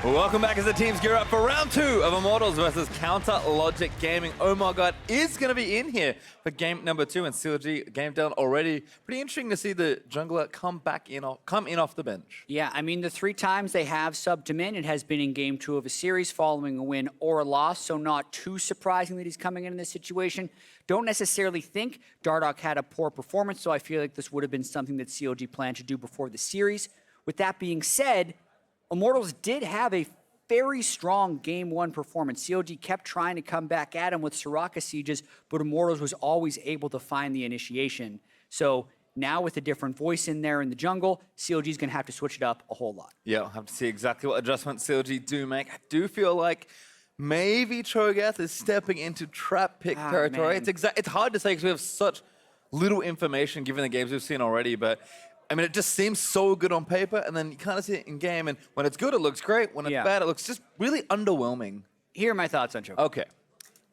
Welcome back as the teams gear up for round 2 of Immortals versus Counter Logic Gaming. OmarGod is going to be in here for game number 2, and CLG game down already. Pretty interesting to see the jungler come in off the bench. Yeah, I mean, the 3 times they have subbed him in, it has been in game 2 of a series following a win or a loss, so not too surprising that he's coming in this situation. Don't necessarily think Dardoch had a poor performance, so I feel like this would have been something that CLG planned to do before the series. With that being said, Immortals did have a very strong Game 1 performance. CLG kept trying to come back at him with Soraka sieges, but Immortals was always able to find the initiation. So now with a different voice in there in the jungle, CLG is going to have to switch it up a whole lot. Yeah, I'll have to see exactly what adjustments CLG do make. I do feel like maybe Cho'Gath is stepping into trap pick territory. It's hard to say because we have such little information given the games we've seen already, but I mean, it just seems so good on paper, and then you kind of see it in game, and when it's good, it looks great. When it's bad, it looks just really underwhelming. Here are my thoughts on Cho'Gath. Okay.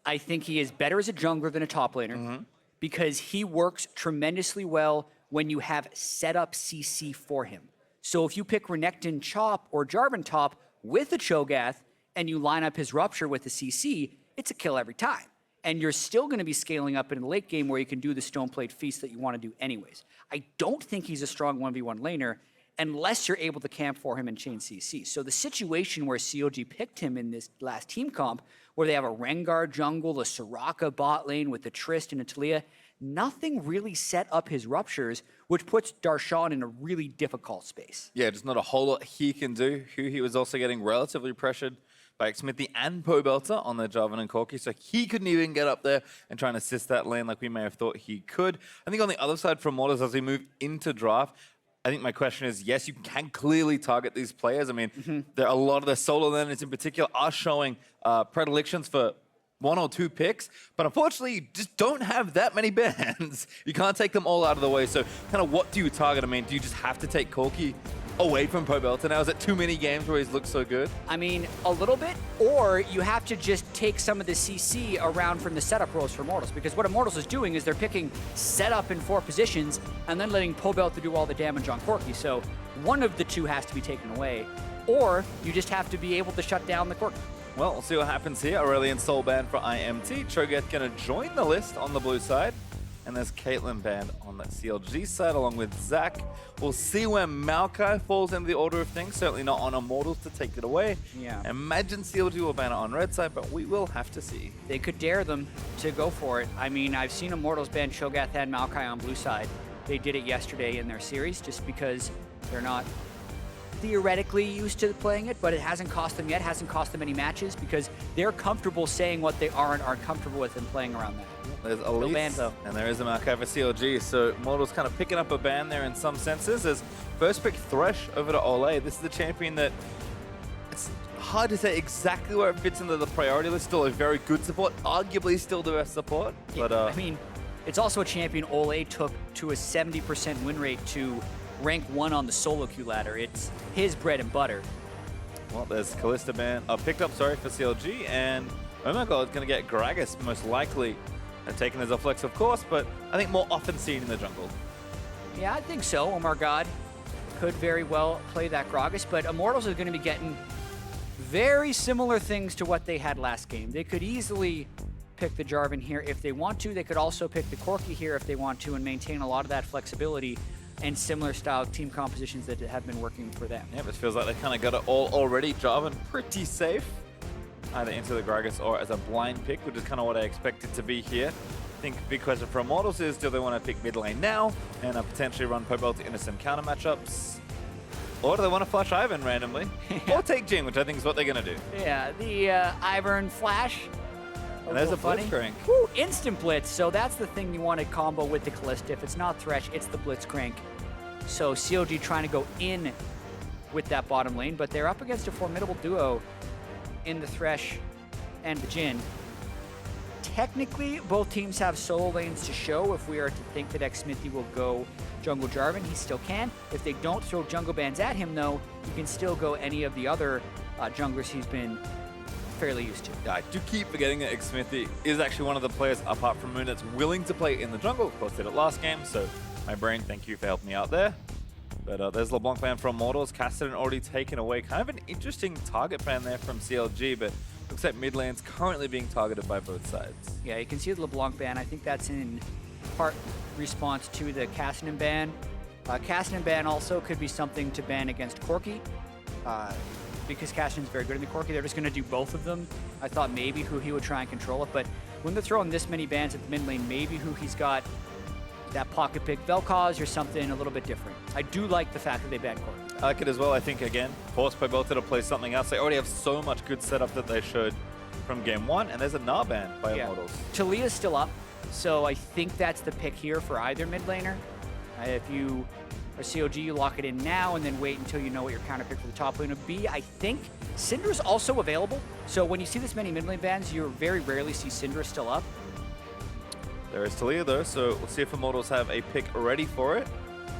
I think he is better as a jungler than a top laner because he works tremendously well when you have set up CC for him. So if you pick Renekton Chop or Jarvan Top with a Cho'Gath and you line up his Rupture with the CC, it's a kill every time. And you're still going to be scaling up in the late game where you can do the Stone Plate Feast that you want to do anyways. I don't think he's a strong 1v1 laner unless you're able to camp for him and chain CC. So the situation where CLG picked him in this last team comp, where they have a Rengar jungle, a Soraka bot lane with a Trist and a Taliyah, nothing really set up his Ruptures, which puts Darshan in a really difficult space. Yeah, just not a whole lot he can do. Huhi was also getting relatively pressured by Xmithie and Pobelter on their Jarvan and Corki, so he couldn't even get up there and try and assist that lane like we may have thought he could. I think on the other side for Immortals, as we move into draft, I think my question is, yes, you can clearly target these players. I mean, there are a lot of the solo laners in particular are showing predilections for 1 or 2 picks, but unfortunately, you just don't have that many bans. You can't take them all out of the way, so kind of what do you target? I mean, do you just have to take Corki away from Pobelter now? Is it too many games where he's looked so good? I mean, a little bit, or you have to just take some of the CC around from the setup roles for Immortals, because what Immortals is doing is they're picking setup in 4 positions and then letting Pobelter do all the damage on Corki. So one of the 2 has to be taken away, or you just have to be able to shut down the Corki. Well, we'll see what happens here. Aurelion Soul banned for IMT. Cho'Gath gonna join the list on the blue side. And there's Caitlyn banned on the CLG side, along with Zach. We'll see where Maokai falls into the order of things. Certainly not on Immortals to take it away. Yeah. Imagine CLG will ban it on red side, but we will have to see. They could dare them to go for it. I mean, I've seen Immortals ban Cho'Gath and Maokai on blue side. They did it yesterday in their series just because they're not theoretically used to playing it, but it hasn't cost them yet, hasn't cost them any matches because they're comfortable saying what they are and aren't comfortable with and playing around that. There's Elise, ban, though. And there is a Maokai for CLG, so Immortals kind of picking up a ban there in some senses. As first pick Thresh over to Olleh. This is the champion that it's hard to say exactly where it fits into the priority list. Still a very good support, arguably still the best support. Yeah, but I mean, it's also a champion Olleh took to a 70% win rate to rank 1 on the solo queue ladder. It's his bread and butter. Well, there's Kalista ban, picked up, sorry, for CLG, and OmarGod is going to get Gragas, most likely, taken as a flex, of course, but I think more often seen in the jungle. Yeah, I think so. OmarGod could very well play that Gragas, but Immortals are going to be getting very similar things to what they had last game. They could easily pick the Jarvan here if they want to. They could also pick the Corki here if they want to and maintain a lot of that flexibility and similar style team compositions that have been working for them. Yeah, but it feels like they kind of got it all already. Jarvan pretty safe, either into the Gragas or as a blind pick, which is kind of what I expected to be here. I think the big question for Immortals is, do they want to pick mid lane now and potentially run Pobelter into some counter matchups? Or do they want to flash Ivern randomly? Or take Jhin, which I think is what they're going to do. Yeah, the Ivern flash. And there's a Blitzcrank. Woo, instant blitz. So that's the thing you want to combo with the Kalista. If it's not Thresh, it's the Blitzcrank. So CLG trying to go in with that bottom lane, but they're up against a formidable duo in the Thresh and the Jhin. Technically, both teams have solo lanes to show. If we are to think that Xmithie will go jungle Jarvan, he still can. If they don't throw jungle bans at him, though, he can still go any of the other junglers he's been fairly used to. Yeah, I do keep forgetting that Xmithie is actually one of the players apart from Moon that's willing to play in the jungle. Of course, did it last game, so my brain, thank you for helping me out there. But there's LeBlanc ban from Immortals. Cassidy already taken away. Kind of an interesting target ban there from CLG, but looks like mid lane's currently being targeted by both sides. Yeah, you can see the LeBlanc ban. I think that's in part response to the Cassidy ban. Cassidy ban also could be something to ban against Corki, because Cassidy's very good in the Corki. They're just going to do both of them. I thought maybe Huhi would try and control it, but when they're throwing this many bans at the mid lane, maybe Huhi's got that pocket pick Vel'Koz or something a little bit different. I do like the fact that they banned Corki. I like it as well. I think, again, force Pobelter to play something else. They already have so much good setup that they showed from game 1, and there's a Gnar ban by Immortals. Taliyah's still up, so I think that's the pick here for either mid laner. If you are CLG, you lock it in now and then wait until you know what your counter pick for the top lane would be. I think Syndra's also available, so when you see this many mid lane bans, you very rarely see Syndra still up. There is Taliyah though, so we'll see if Immortals have a pick ready for it,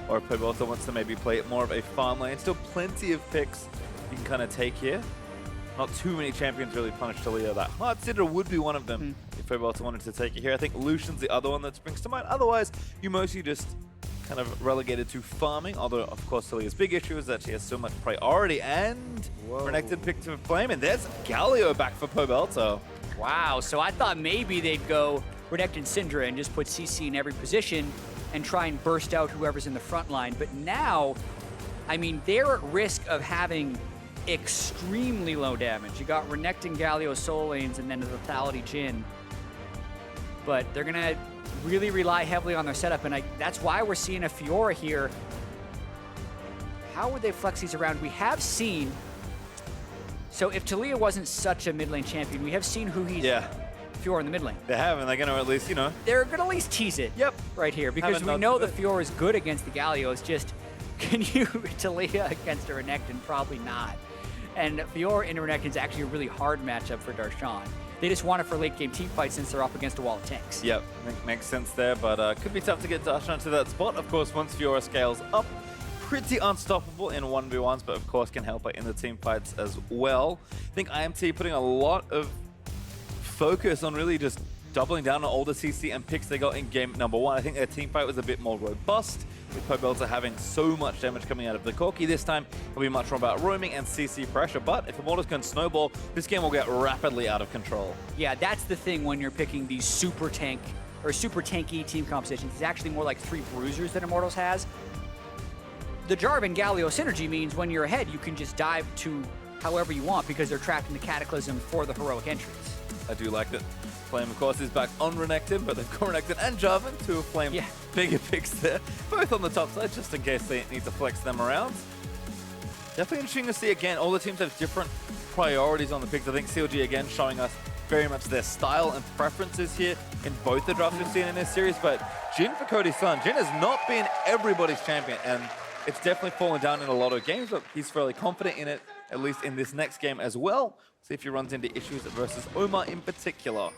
or if Pobelter wants to maybe play it more of a farm lane. Still plenty of picks you can kind of take here. Not too many champions really punish Taliyah that hard. Syndra would be one of them if Pobelter wanted to take it here. I think Lucian's the other one that springs to mind. Otherwise, you mostly just kind of relegated to farming, although of course Taliyah's big issue is that she has so much priority, and Renekton picked to flame, and there's Galio back for Pobelter. Wow, so I thought maybe they'd go Renekton Syndra and just put CC in every position and try and burst out whoever's in the front line, but now, I mean, they're at risk of having extremely low damage. You got Renekton, Galio, Soul Lanes, and then the Lethality Jhin, but they're gonna really rely heavily on their setup, and that's why we're seeing a Fiora here. How would they flex these around? We have seen, so if Taliyah wasn't such a mid lane champion, we have seen Huhi's Fiora in the mid lane. They have, and they're going to at least, you know. They're going to at least tease it right here, because we know the Fiora is good against the Galio. It's just, can you Taliyah against a Renekton? Probably not. And Fiora into Renekton is actually a really hard matchup for Darshan. They just want it for late game team fights since they're up against a wall of tanks. Yep, makes sense there, but could be tough to get Darshan to that spot. Of course, once Fiora scales up, pretty unstoppable in 1v1s, but of course can help her in the team fights as well. I think IMT putting a lot of focus on really just doubling down on all the CC and picks they got in game number 1. I think their team fight was a bit more robust, with Pobelter having so much damage coming out of the Corki. This time, it'll be much more about roaming and CC pressure, but if Immortals can snowball, this game will get rapidly out of control. Yeah, that's the thing when you're picking these super tank or super tanky team compositions. It's actually more like 3 bruisers that Immortals has. The Jarvan Galio synergy means when you're ahead, you can just dive to however you want because they're trapped in the Cataclysm for the heroic entries. I do like that. Flame, of course, is back on Renekton, but they've got Renekton and Jarvan, 2 of Flame bigger picks there. Both on the top side, just in case they need to flex them around. Definitely interesting to see again. All the teams have different priorities on the picks. I think CLG, again, showing us very much their style and preferences here in both the drafts we've seen in this series. But Jhin for Cody Sun. Jhin has not been everybody's champion, and it's definitely fallen down in a lot of games, but he's fairly confident in it, at least in this next game as well. See if he runs into issues versus Omar in particular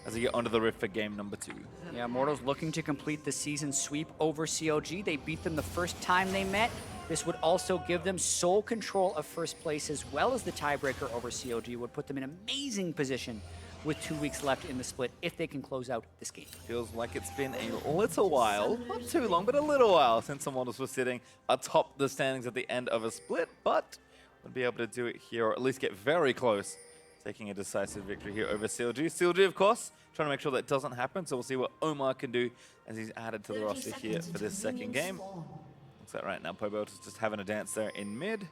as they get onto the Rift for game number 2. Yeah, Immortals looking to complete the season sweep over CLG. They beat them the first time they met. This would also give them sole control of first place, as well as the tiebreaker over CLG would put them in amazing position with 2 weeks left in the split if they can close out this game. Feels like it's been a little while, not too long, but a little while since Immortals was sitting atop the standings at the end of a split, but would be able to do it here, or at least get very close, taking a decisive victory here over CLG. CLG, of course, trying to make sure that doesn't happen, so we'll see what Omar can do as he's added to the roster here for this second game. Looks like right now Pobelter's just having a dance there in mid.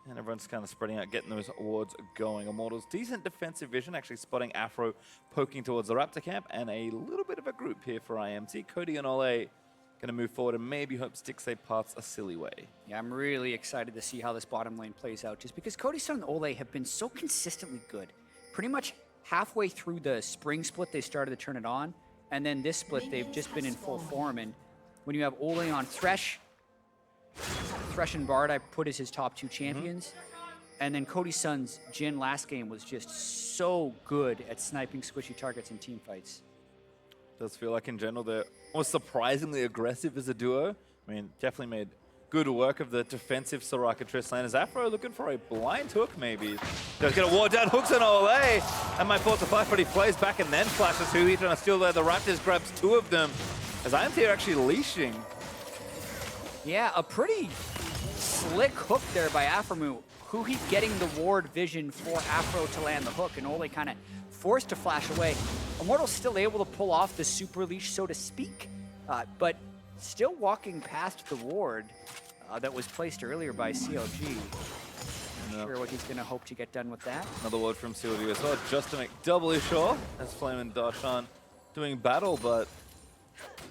And everyone's kind of spreading out, getting those wards going. Immortals, decent defensive vision, actually spotting Afro poking towards the Raptor camp, and a little bit of a group here for IMT. Cody and Olleh going to move forward and maybe hope Stixxay parts a silly way. Yeah, I'm really excited to see how this bottom lane plays out, just because Cody Sun and Olleh have been so consistently good. Pretty much halfway through the spring split, they started to turn it on, and then this split, they've just been in full form. And when you have Olleh on Thresh and Bard, I put as his top 2 champions. And then Cody Sun's Jhin last game was just so good at sniping squishy targets in team fights. Does feel like in general they're almost surprisingly aggressive as a duo. I mean, definitely made good work of the defensive Soraka Triss lane. Is Afro looking for a blind hook maybe? Does get a ward down, hooks on Olleh. And might force a flash, but he plays back and then flashes Huhi trying to steal there. The Raptors grabs 2 of them as IMT are actually leashing. Yeah, a pretty slick hook there by aphromoo. Huhi getting the ward vision for Afro to land the hook, and Olleh kind of forced to flash away. Immortals still able to pull off the super leash, so to speak, but still walking past the ward that was placed earlier by CLG. Not sure what he's going to hope to get done with that. Another ward from CLG as well, just to make doubly sure, as Flame and Darshan doing battle, but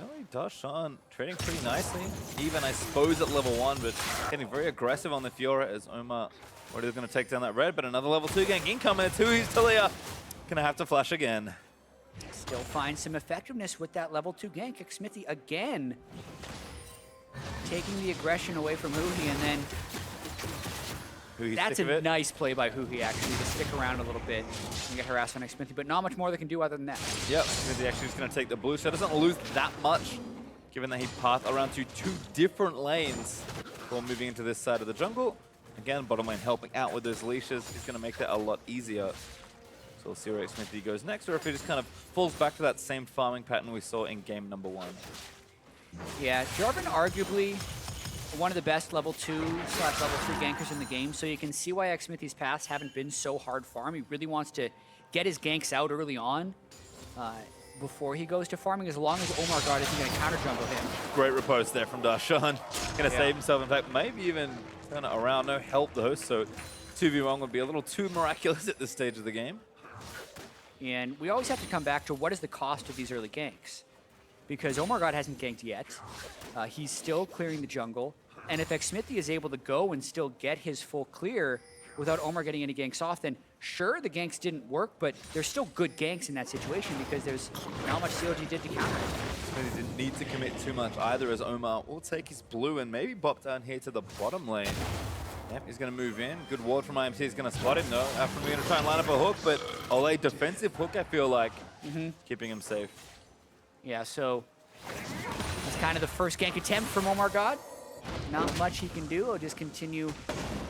really Darshan trading pretty nicely. Even, I suppose, at level 1, but getting very aggressive on the Fiora as Omar already going to take down that red, but another level 2 gank incoming. It's Huhi's Taliyah. Gonna have to flash again. Still find some effectiveness with that level 2 gank. Xmithie again taking the aggression away from Huhi, and then Huhi's that's a nice play by Huhi, actually, to stick around a little bit and get harassed on Xmithie, but not much more they can do other than that. Yep, Xmithie actually is going to take the blue, so doesn't lose that much, given that he passed around to 2 different lanes before moving into this side of the jungle. Again, bottom lane helping out with those leashes is going to make that a lot easier. So we'll see where Xmithie goes next, or if he just kind of falls back to that same farming pattern we saw in game number 1. Yeah, Jarvan arguably one of the best level 2/level 3 gankers in the game, so you can see why Xmithie's paths haven't been so hard farm. He really wants to get his ganks out early on before he goes to farming, as long as OmarGod isn't going to counter jungle him. Great repose there from Darshan. Going to save himself, in fact, maybe even turn it around. No help though, so 2v1 would be a little too miraculous at this stage of the game. And we always have to come back to what is the cost of these early ganks. Because OmarGod hasn't ganked yet. He's still clearing the jungle. And if Xmithie is able to go and still get his full clear without Omar getting any ganks off, then sure, the ganks didn't work, but there's still good ganks in that situation because there's not much CLG did to counter it. He didn't need to commit too much either, as Omar will take his blue and maybe bop down here to the bottom lane. Yep, he's going to move in. Good ward from IMT. He's going to spot him, though. Aphromoo going to try and line up a hook, but Olleh defensive hook, I feel like, keeping him safe. Yeah, so it's kind of the first gank attempt from OmarGod. Not much he can do. He'll just continue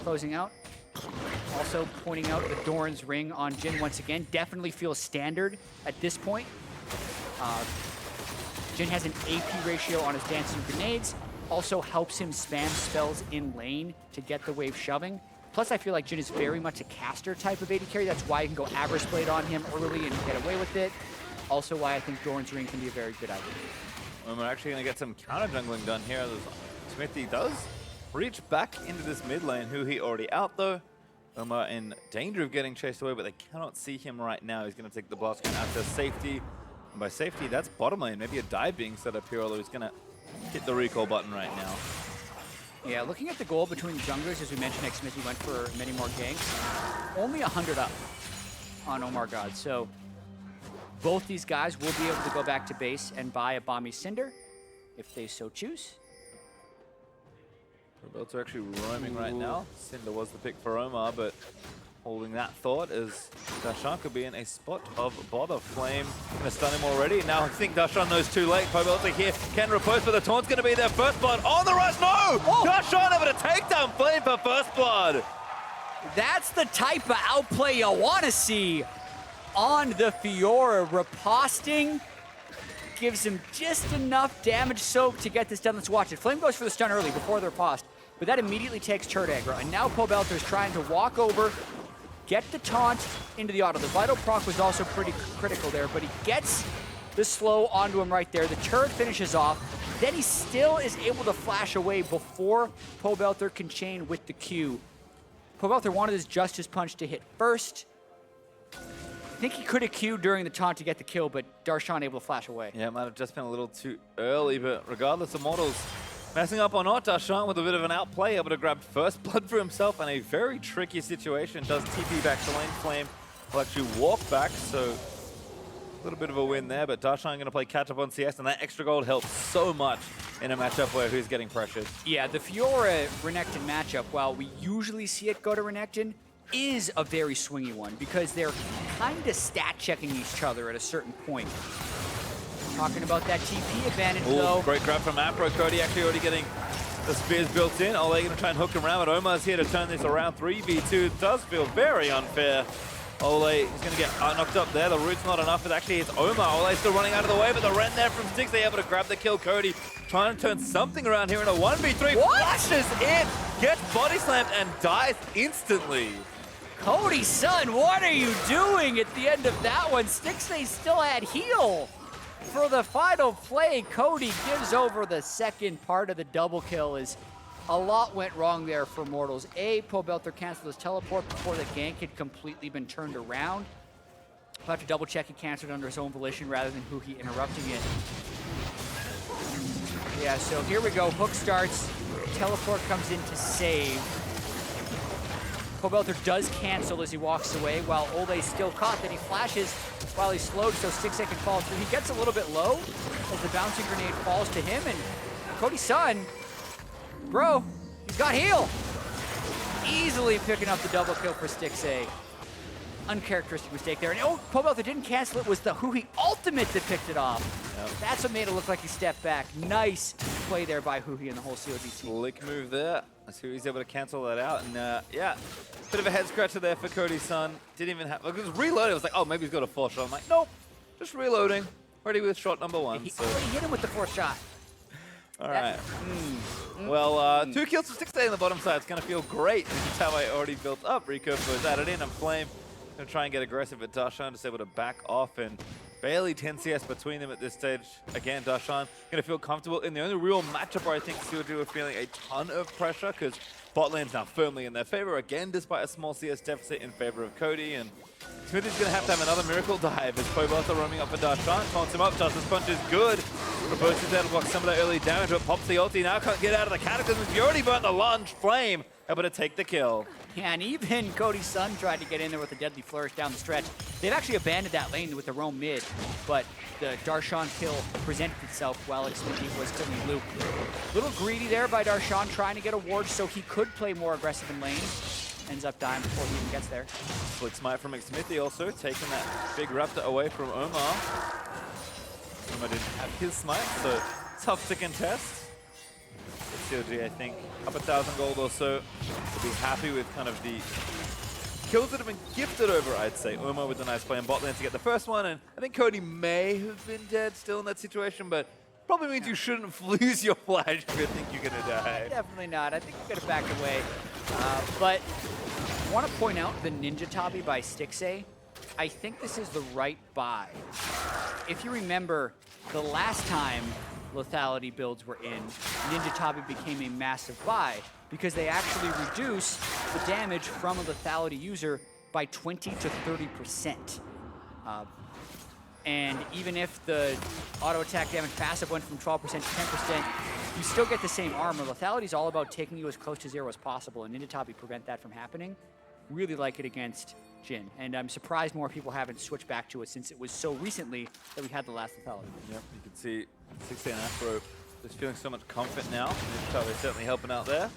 closing out. Also pointing out the Doran's ring on Jhin once again. Definitely feels standard at this point. Jhin has an AP ratio on his dancing grenades. Also helps him spam spells in lane to get the wave shoving. Plus, I feel like Jhin is very much a caster type of AD carry. That's why you can go Avarice Blade on him early and get away with it. Also why I think Doran's ring can be a very good idea. We're actually going to get some counter jungling done here. Xmithie does reach back into this mid lane. Huhi already out though. Omar in danger of getting chased away, but they cannot see him right now. He's going to take the blast gun after safety. And by safety, that's bottom lane. Maybe a dive being set up here, although he's going to hit the recall button right now. Yeah, looking at the goal between junglers, as we mentioned, Xmithie went for many more ganks. Only 100 up on OmarGod, so both these guys will be able to go back to base and buy a Bomby Cinder if they so choose. Pobelter actually roaming right now. Cinder was the pick for Omar, but holding that thought as Darshan could be in a spot of bother. Flame going to stun him already. Now I think Darshan knows too late. Pobelter here can riposte, but the taunt's going to be their first blood on the rush. No! Oh. Darshan able to take down Flame for first blood. That's the type of outplay you want to see on the Fiora. Riposting gives him just enough damage soak to get this done. Let's watch it. Flame goes for the stun early before the riposte, but that immediately takes turret aggro. And now Pobelter is trying to walk over, get the taunt into the auto. The vital proc was also pretty critical there, but he gets the slow onto him right there. The turret finishes off. Then he still is able to flash away before Pobelter can chain with the Q. Pobelter wanted his Justice Punch to hit first. I think he could have queued during the taunt to get the kill, but Darshan able to flash away. Yeah, it might have just been a little too early, but regardless, Immortals messing up or not, Darshan with a bit of an outplay, able to grab first blood for himself in a very tricky situation. Does TP back to lane. Flame will actually walk back, so a little bit of a win there, but Darshan going to play catch up on CS, and that extra gold helps so much in a matchup where who's getting pressured. Yeah, the Fiora Renekton matchup, while we usually see it go to Renekton, is a very swingy one because they're kind of stat checking each other at a certain point. Talking about that TP advantage though. Great grab from Afro. Cody actually already getting the spears built in. Olleh going to try and hook him around, but Omar's here to turn this around. 3v2. It does feel very unfair. Olleh is going to get knocked up there. The root's not enough, but actually it's Omar. Olleh still running out of the way, but the Ren there from Stixxay able to grab the kill. Cody trying to turn something around here in a 1v3. What? Flashes in, gets body slammed, and dies instantly. Cody Sun, what are you doing at the end of that one? Stixxay still had heal. For the final play, Cody gives over the second part of the double kill as a lot went wrong there for Immortals. Pobelter canceled his teleport before the gank had completely been turned around. We'll have to double check he canceled under his own volition rather than Huhi interrupting it. Yeah, so here we go. Hook starts, teleport comes in to save. Pobelter does cancel as he walks away, while Olleh's still caught. Then he flashes while he's slowed, so Stixxay can fall through. He gets a little bit low as the bouncing grenade falls to him, and Cody Sun, bro, he's got heal. Easily picking up the double kill for Stixxay. Uncharacteristic mistake there. And oh, Pobelter didn't cancel it. It was the Huhi ultimate that picked it off. Yep. That's what made it look like he stepped back. Nice play there by Huhi and the whole CLG team. Slick move there. Let's see if he's able to cancel that out. And yeah, bit of a head scratcher there for Cody Sun. Didn't even have, like, it was reloaded. It was like, oh, maybe he's got a 4th shot. I'm like, nope, just reloading. Ready with shot number 1. He already hit him with the 4th shot. All right. Well, 2 kills for Stixxay on the bottom side. It's going to feel great. This is how I already built up. Rico was added in, and Flame going to try and get aggressive, but Darshan just able to back off, and barely 10 CS between them at this stage. Again, Darshan going to feel comfortable in the only real matchup where I think CLG were feeling a ton of pressure, because bot lane's now firmly in their favor again, despite a small CS deficit in favor of Cody. And Xmithie's going to have another miracle dive as Pobelter roaming up for Darshan. Taunts him up, Justice Punch is good. Proposes there to block some of that early damage, but pops the ulti. Now can't get out of the cataclysm. He already burnt the lunge. Flame able to take the kill. Yeah, and even Cody Sun tried to get in there with a deadly flourish down the stretch. They've actually abandoned that lane with the roam mid, but the Darshan kill presented itself while Xmithie was still in loop. A little greedy there by Darshan trying to get a ward so he could play more aggressive in lane. Ends up dying before he even gets there. Flick smite from Xmithie also, taking that big raptor away from Omar. Omar didn't have his smite, so tough to contest. CLG, I think, up 1,000 gold or so. Will be happy with kind of the kills that have been gifted over, I'd say. Omar with a nice play in bot lane to get the first one, and I think Cody may have been dead still in that situation, but probably means you shouldn't lose your flash if you think you're going to die. Definitely not. I think you could have backed away. But I want to point out the Ninja Tabi by Stixxay. I think this is the right buy. If you remember, the last time lethality builds were in, Ninja Tabi became a massive buy because they actually reduce the damage from a lethality user by 20 to 30%. And even if the auto attack damage passive went from 12% to 10%, you still get the same armor. Lethality is all about taking you as close to 0 as possible, and Ninja Tabi prevent that from happening. Really like it against Jhin, and I'm surprised more people haven't switched back to it since it was so recently that we had the last lethality. Yep, you can see Stixxay and Afro just feeling so much comfort now. Ninja Tabi is certainly helping out there.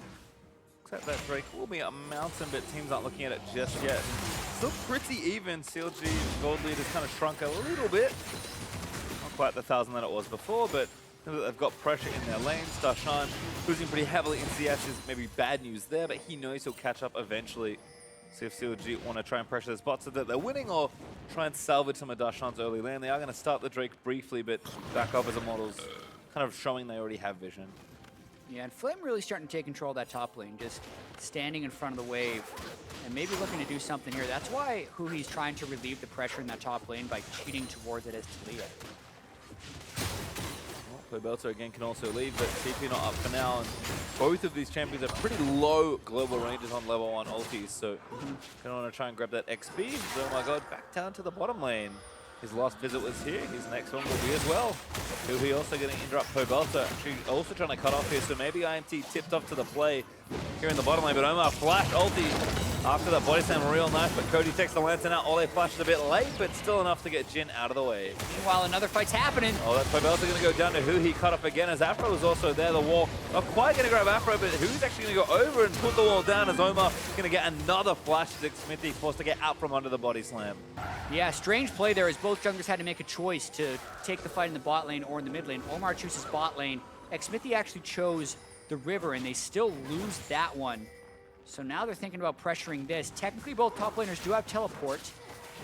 Looks like that Drake will be a mountain, but teams aren't looking at it just yet. Still pretty even. CLG gold lead has kind of shrunk a little bit. Not quite the 1,000 that it was before, but they've got pressure in their lanes. Darshan losing pretty heavily in CS is maybe bad news there, but he knows he'll catch up eventually. See if CLG want to try and pressure this bot so that they're winning, or try and salvage some of Darshan's early lane. They are going to start the Drake briefly, but back up as Immortals, kind of showing they already have vision. Yeah, and Flame really starting to take control of that top lane, just standing in front of the wave and maybe looking to do something here. That's why Huhi's trying to relieve the pressure in that top lane by cheating towards it as Taliyah. Well, Pobelter again can also leave, but TP not up for now. And both of these champions have pretty low global ranges on level 1 ultis, so gonna want to try and grab that XP. So, oh my god, back down to the bottom lane. His last visit was here. His next one will be as well. Huhi also going to interrupt Pobelter. Actually, also trying to cut off here, so maybe IMT tipped off to the play here in the bottom lane. But Omar flash ulti after that body slam, real nice. But Cody takes the lantern out. Olleh flashes a bit late, but still enough to get Jhin out of the way. Meanwhile, another fight's happening. Oh, that Pobelter going to go down to Huhi, cut off again as Afro is also there. The wall not quite going to grab Afro, but Huhi's actually going to go over and put the wall down as Omar going to get another flash as Xmithie forced to get out from under the body slam. Yeah, strange play there as both junglers had to make a choice to take the fight in the bot lane or in the mid lane. Omar chooses bot lane. Xmithie actually chose the river, and they still lose that one. So now they're thinking about pressuring this. Technically, both top laners do have teleport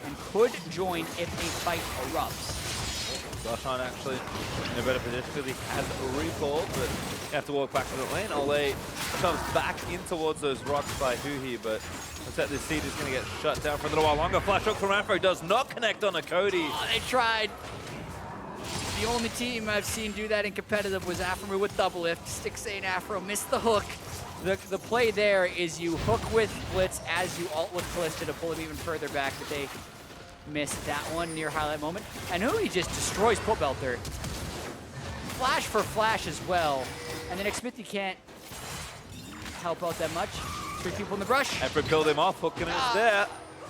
and could join if a fight erupts. Darshan actually in a better position because he has a recall, but you have to walk back to the lane. Olleh comes back in towards those rocks by Huhi, but looks like this seed is going to get shut down for a little while longer. Flash hook from Afro does not connect on a Cody. Oh, they tried. The only team I've seen do that in competitive was aphromoo with double lift. Stixxay and Afro missed the hook. The play there is you hook with Blitz as you ult with Kalista to pull him even further back, but they missed that one near highlight moment. And Huhi just destroys Pobelter. Flash for flash as well. And then Xmithie can't help out that much. 3 people in the brush. Afro killed him off, hooking is there.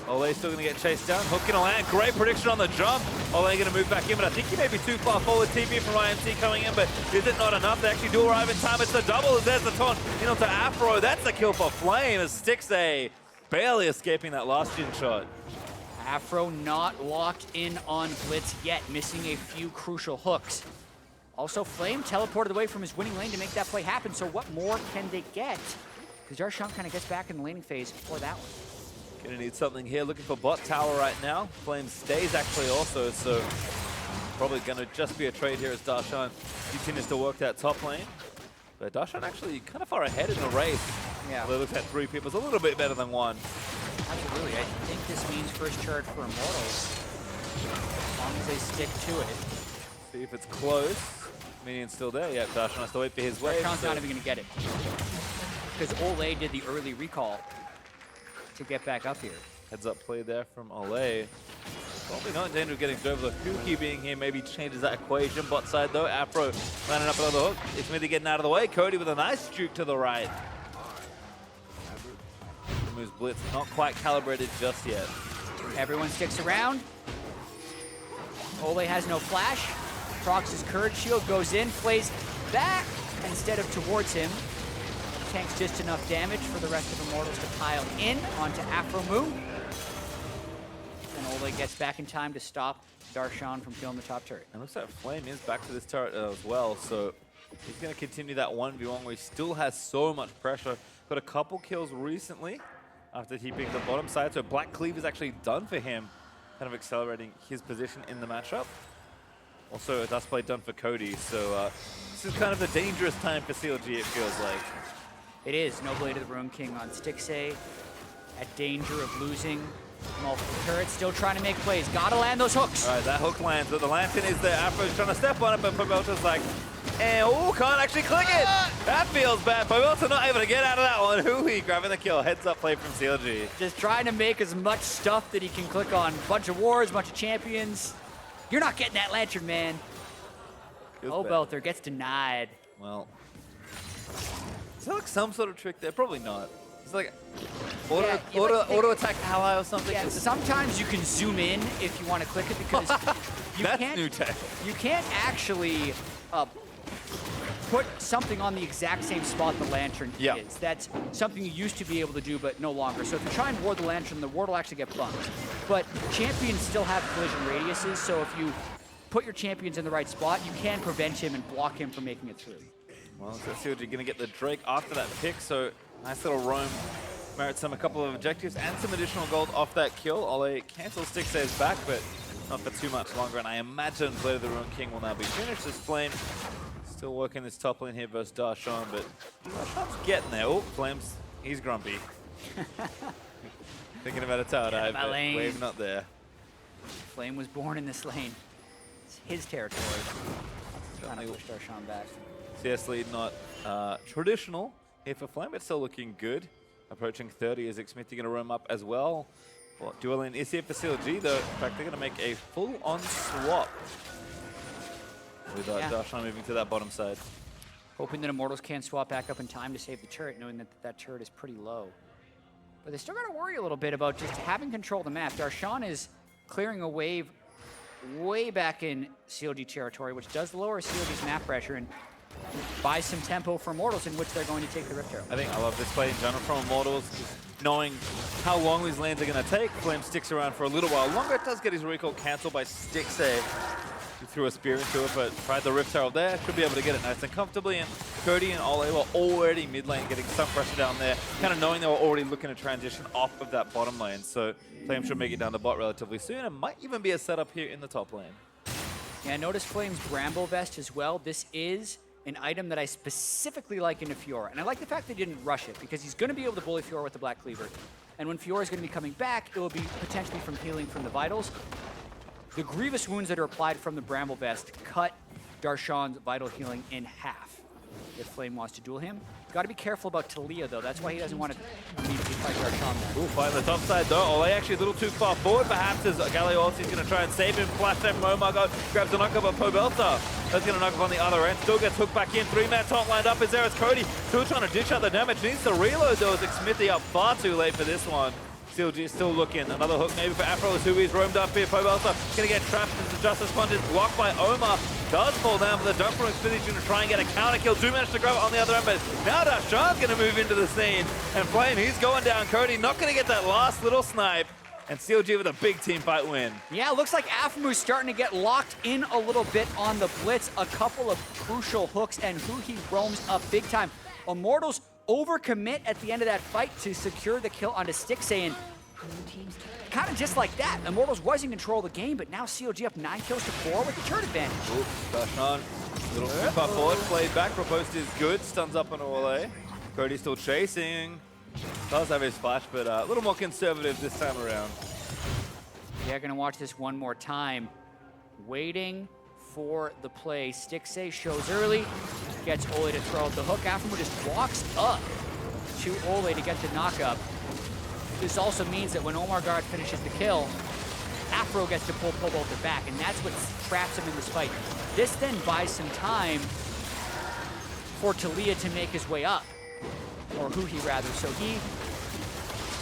Olleh still going to get chased down, hook gonna land. Great prediction on the jump. Olleh going to move back in, but I think he may be too far forward. TP from IMT coming in, but is it not enough? They actually do arrive in time. It's the double. There's the taunt in onto Afro. That's the kill for Flame as Stixxay barely escaping that last Jhin shot. Afro not locked in on Blitz yet, missing a few crucial hooks. Also, Flame teleported away from his winning lane to make that play happen, so what more can they get? Because Darshan kind of gets back in the laning phase for that one. Gonna need something here, looking for bot tower right now. Flame stays actually also, so probably gonna just be a trade here as Darshan continues to work that top lane. But Darshan actually kind of far ahead in the race. Yeah. They looked at 3 people, it's a little bit better than 1. Absolutely, I think this means first charge for Immortals, as long as they stick to it. See if it's close. Minion's still there. Yeah, Darshan has to wait for his wave. Darshan's not even gonna get it. Because Olleh did the early recall to get back up here. Heads up play there from Olleh. Probably not in danger of getting over. Huhi being here maybe changes that equation. Bot side though, Afro landing up another hook. Xmithie getting out of the way. Cody with a nice juke to the right. Moves Blitz, not quite calibrated just yet. Everyone sticks around. Olleh has no flash. Procs his Courage Shield, goes in, plays back instead of towards him. Tanks just enough damage for the rest of Immortals to pile in onto aphromoo. And Olleh gets back in time to stop Darshan from killing the top turret. And looks like Flame is back to this turret as well, so he's going to continue that 1v1 where he still has so much pressure. Got a couple kills recently after he picked the bottom side, so Black Cleave is actually done for him, kind of accelerating his position in the matchup. Also, a Dust Blade done for Cody, so this is kind of a dangerous time for CLG, it feels like. It is. No Blade of the Ruin King on Stixxay, at danger of losing multiple turrets, still trying to make plays. Gotta land those hooks. All right, that hook lands, but the lantern is there. Afro's trying to step on it, but Pobelter's like, can't actually click it. That feels bad. Pobelter not able to get out of that one. Huhi grabbing the kill. Heads up play from CLG. Just trying to make as much stuff that he can click on. Bunch of wards, bunch of champions. You're not getting that lantern, man. Pobelter gets denied. Well, is there like some sort of trick there? Probably not. It's like auto attack ally or something. Yeah, sometimes you can zoom in if you want to click it because you That's can't. new tech. You can't actually put something on the exact same spot the lantern is. That's something you used to be able to do, but no longer. So if you try and ward the lantern, the ward will actually get bumped. But champions still have collision radiuses, so if you put your champions in the right spot, you can prevent him and block him from making it through. Well, so CLG going to get the Drake after that pick, so nice little roam. Merits a couple of objectives and some additional gold off that kill. Olleh cancels Stixxay's back, but not for too much longer. And I imagine Blade of the Ruin King will now be finished. This Flame still working this top lane here versus Darshan, but Darshan's getting there. Oh, Flame's, he's grumpy. Thinking about a tower dive, but wave not there. Flame was born in this lane. It's his territory. Trying to push Darshan back. CS lead not traditional here for Flame, but still looking good. Approaching 30 is Xmithie going to roam up as well. Well, dual lane is here for CLG though. In fact, they're going to make a full-on swap with Darshan moving to that bottom side. Hoping that Immortals can swap back up in time to save the turret, knowing that that turret is pretty low. But they still got to worry a little bit about just having control of the map. Darshan is clearing a wave way back in CLG territory, which does lower CLG's map pressure and buys some tempo for Immortals in which they're going to take the Rift Arrow. I think I love this play in general from Immortals, knowing how long these lanes are going to take. Flame sticks around for a little while longer. It does get his recall cancelled by Stixxay. He threw a spear into it, but tried the Rift Herald there. Should be able to get it nice and comfortably. And Cody and Olleh were already mid lane, getting some pressure down there, kind of knowing they were already looking to transition off of that bottom lane. So Flame should make it down to bot relatively soon, and might even be a setup here in the top lane. Yeah, notice Flame's Bramble Vest as well. This is an item that I specifically like in a Fiora. And I like the fact they didn't rush it, because he's going to be able to bully Fiora with the Black Cleaver. And when Fiora is going to be coming back, it will be potentially from healing from the Vitals. The grievous wounds that are applied from the Bramble Vest cut Darshan's vital healing in half if Flame wants to duel him. Got to be careful about Taliyah, though. That's why he doesn't want to immediately fight Darshan there. Ooh, fight on the top side, though. Olleh actually a little too far forward, perhaps, as Galio also is going to try and save him. Flash down from OmarGod, grabs a knock-up of Pobelter. That's going to knock up on the other end. Still gets hooked back in. 3-man top lined up is there as Cody. Still trying to dish out the damage. Needs to reload, though, as Xmithie up far too late for this one. CLG is still looking. Another hook maybe for aphromoo as Huhi's roamed up here. Pobelter going to get trapped as the Justice Punch is blocked by Omar. Does fall down, but the dump from Xmithie's going to try and get a counter kill. Do manage to grab it on the other end, but now Darshan's going to move into the scene. And Flame, he's going down. Cody not going to get that last little snipe. And CLG with a big team fight win. Yeah, it looks like aphromoo starting to get locked in a little bit on the Blitz. A couple of crucial hooks, and Huhi roams up big time. Immortals overcommit at the end of that fight to secure the kill onto Stixxay, and kind of just like that, Immortals was in control of the game, but now CLG up 9 kills to 4 with the turn advantage. Ooh, Darshan, little too far forward, played back, proposed is good, stuns up on Olleh. Cody still chasing, does have his flash, but a little more conservative this time around. Yeah, gonna watch this one more time. Waiting for the play. Stixxay shows early, gets Olleh to throw out the hook. aphromoo just walks up to Olleh to get the knockup. This also means that when OmarGod finishes the kill, aphromoo gets to pull Pobelter back, and that's what traps him in this fight. This then buys some time for Taliyah to make his way up, or Huhi rather. So he